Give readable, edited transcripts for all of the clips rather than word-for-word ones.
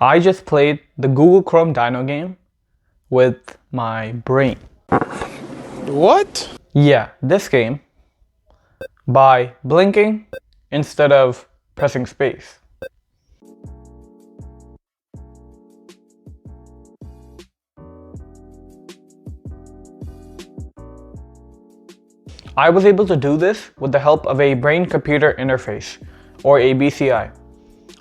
I just played the Google Chrome Dino game with my brain. What? Yeah, this game by blinking instead of pressing space. I was able to do this with the help of a brain-computer interface, or a BCI.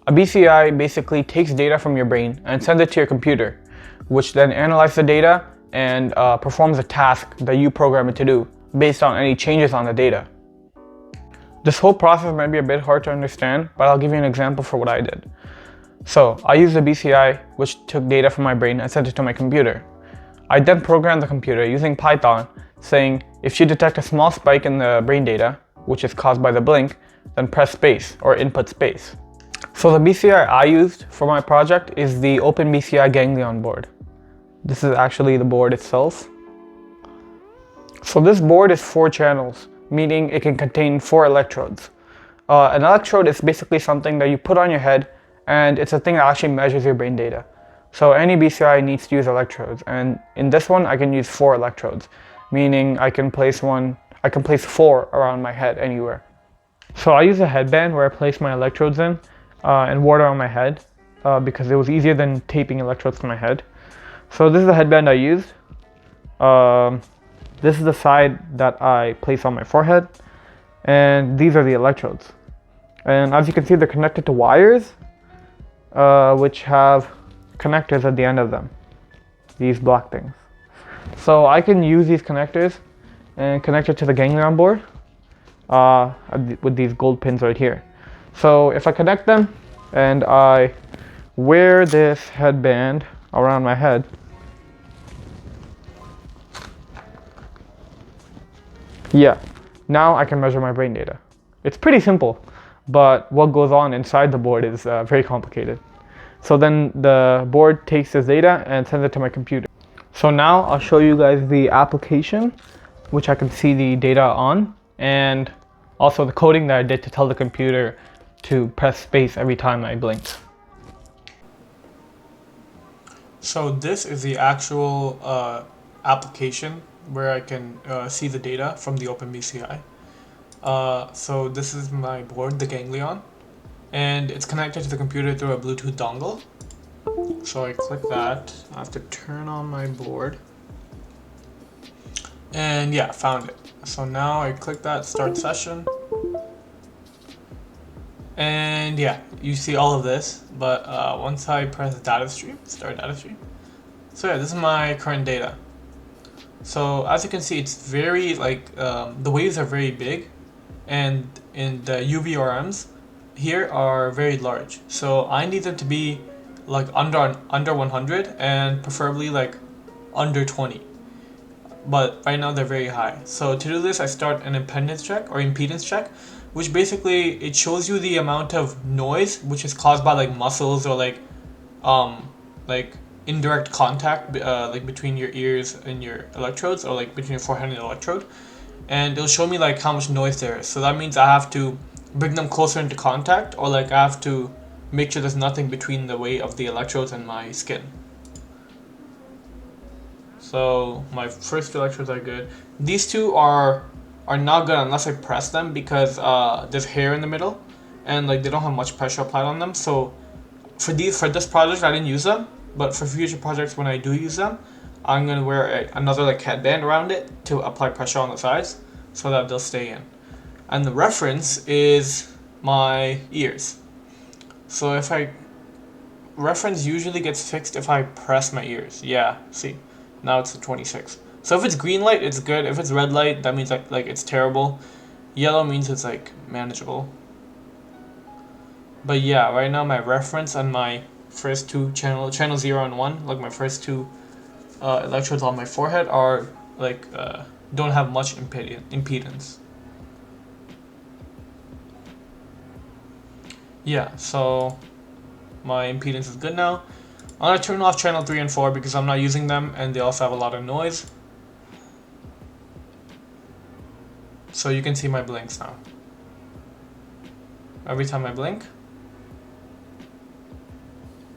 A BCI basically takes data from your brain and sends it to your computer, which then analyzes the data and performs a task that you program it to do based on any changes on the data. This whole process might be a bit hard to understand, but I'll give you an example for what I did. So I used a BCI which took data from my brain and sent it to my computer. I then programmed the computer using Python, saying if you detect a small spike in the brain data, which is caused by the blink, then press space or input space. So the BCI I used for my project is the OpenBCI Ganglion board. This is actually the board itself. So this board is 4 channels, meaning it can contain 4 electrodes. An electrode is basically something that you put on your head, and it's a thing that actually measures your brain data. So any BCI needs to use electrodes, and in this one I can use 4 electrodes, meaning I can place 4 around my head anywhere. So I use a headband where I place my electrodes in and wore it on my head because it was easier than taping electrodes to my head. So this is the headband I used. This is the side that I place on my forehead, and these are the electrodes. And as you can see, they're connected to wires, which have connectors at the end of them, these black things. So I can use these connectors and connect it to the ganglion board with these gold pins right here. So if I connect them and I wear this headband around my head, yeah, now I can measure my brain data. It's pretty simple, but what goes on inside the board is very complicated. So then the board takes this data and sends it to my computer. So now I'll show you guys the application, which I can see the data on, and also the coding that I did to tell the computer to press space every time I blinked. So this is the actual application where I can see the data from the OpenBCI. So this is my board, the Ganglion, and it's connected to the computer through a Bluetooth dongle. So I click that. I have to turn on my board. And yeah, found it. So now I click that, start session. And yeah, you see all of this, but once I press data stream, start data stream. So yeah, this is my current data. So as you can see, it's very the waves are very big, and in the UVRMs here are very large. So I need them to be like under 100 and preferably like under 20. But right now they're very high. So to do this, I start an impedance check or impedance check, which basically it shows you the amount of noise which is caused by like muscles or like indirect contact like between your ears and your electrodes, or like between your forehead and the electrode, and it'll show me like how much noise there is. So that means I have to bring them closer into contact, or like I have to make sure there's nothing between the weight of the electrodes and my skin. So my first 2 electrodes are good. These 2 are not good unless I press them, because there's hair in the middle and like they don't have much pressure applied on them. So for this project I didn't use them, but for future projects when I do use them, I'm gonna wear another like headband around it to apply pressure on the sides so that they'll stay in. And the reference is my ears. So if reference usually gets fixed if I press my ears. Yeah, see, now it's a 26. So if it's green light, it's good. If it's red light, that means like it's terrible. Yellow means it's like manageable. But yeah, right now my reference and my first 2 channel 0 and 1, like my first 2 electrodes on my forehead are like don't have much impedance. Yeah, so my impedance is good now. I'm gonna turn off channel 3 and 4 because I'm not using them, and they also have a lot of noise. So you can see my blinks now. Every time I blink,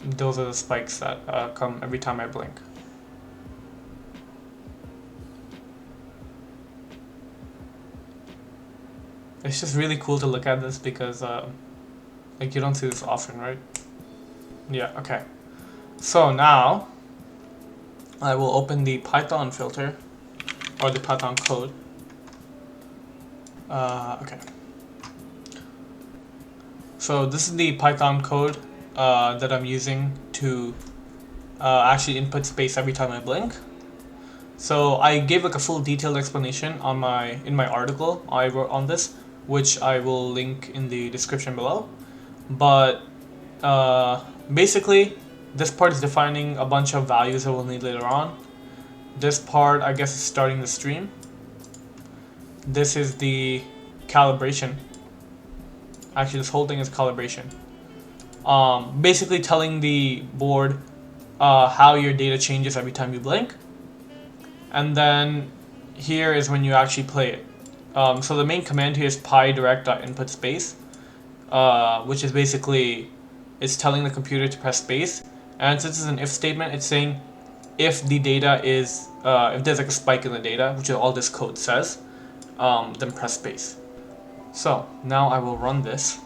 those are the spikes that come every time I blink. It's just really cool to look at this because like you don't see this often, right? Yeah, okay. So now I will open the Python filter or the Python code. Okay. So this is the Python code that I'm using to actually input space every time I blink. So I gave like a full detailed explanation on in my article I wrote on this, which I will link in the description below. But basically, this part is defining a bunch of values that we'll need later on. This part, I guess, is starting the stream. This is the calibration. Actually, this whole thing is calibration. Basically telling the board how your data changes every time you blink. And then here is when you actually play it. So the main command here is pydirect.inputSpace, which is basically, it's telling the computer to press space. And since it's an if statement, it's saying if the data is, if there's like a spike in the data, which is all this code says, then press space. So now I will run this.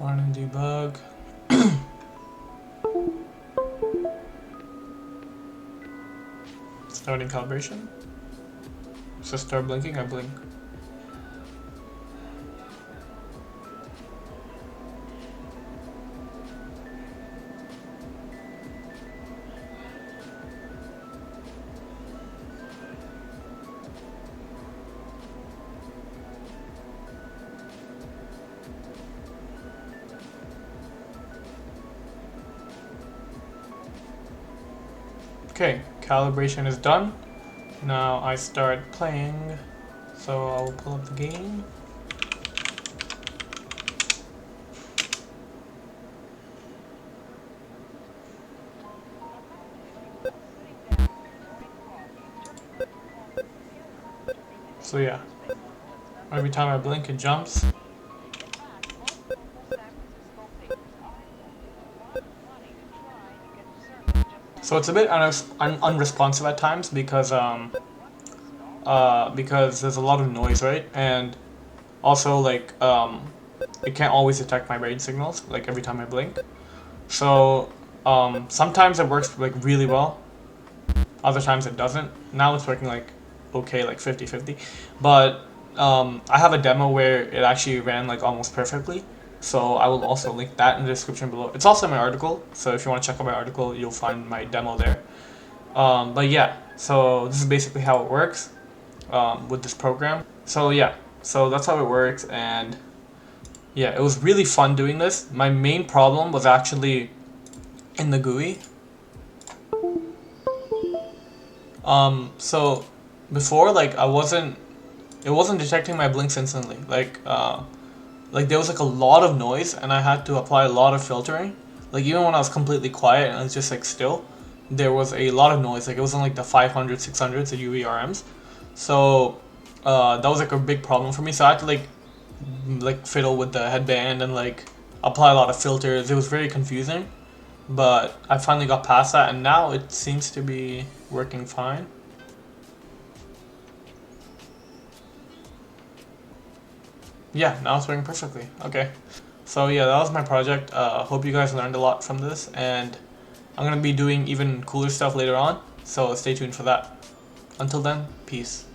Run and debug. Starting calibration. So start blinking, I blink. Okay, calibration is done. Now I start playing, so I will pull up the game. So yeah, every time I blink it jumps. So it's a bit unresponsive at times because there's a lot of noise, right? And also like it can't always detect my brain signals like every time I blink. So sometimes it works like really well, other times it doesn't. Now it's working like okay, like 50-50. But I have a demo where it actually ran like almost perfectly. So I will also link that in the description below. It's also in my article, so if you want to check out my article, you'll find my demo there. But yeah, so this is basically how it works with this program. So yeah, so that's how it works, and yeah, it was really fun doing this. My main problem was actually in the GUI. So before, like it wasn't detecting my blinks instantly. Like there was like a lot of noise and I had to apply a lot of filtering. Like even when I was completely quiet and it was just like still, there was a lot of noise. Like it was on like the 500, 600s, the UVRMs. So that was like a big problem for me. So I had to like fiddle with the headband and like apply a lot of filters. It was very confusing, but I finally got past that and now it seems to be working fine. Yeah, now it's working perfectly. Okay, so yeah, that was my project. Hope you guys learned a lot from this, and I'm gonna be doing even cooler stuff later on, so stay tuned for that. Until then, peace.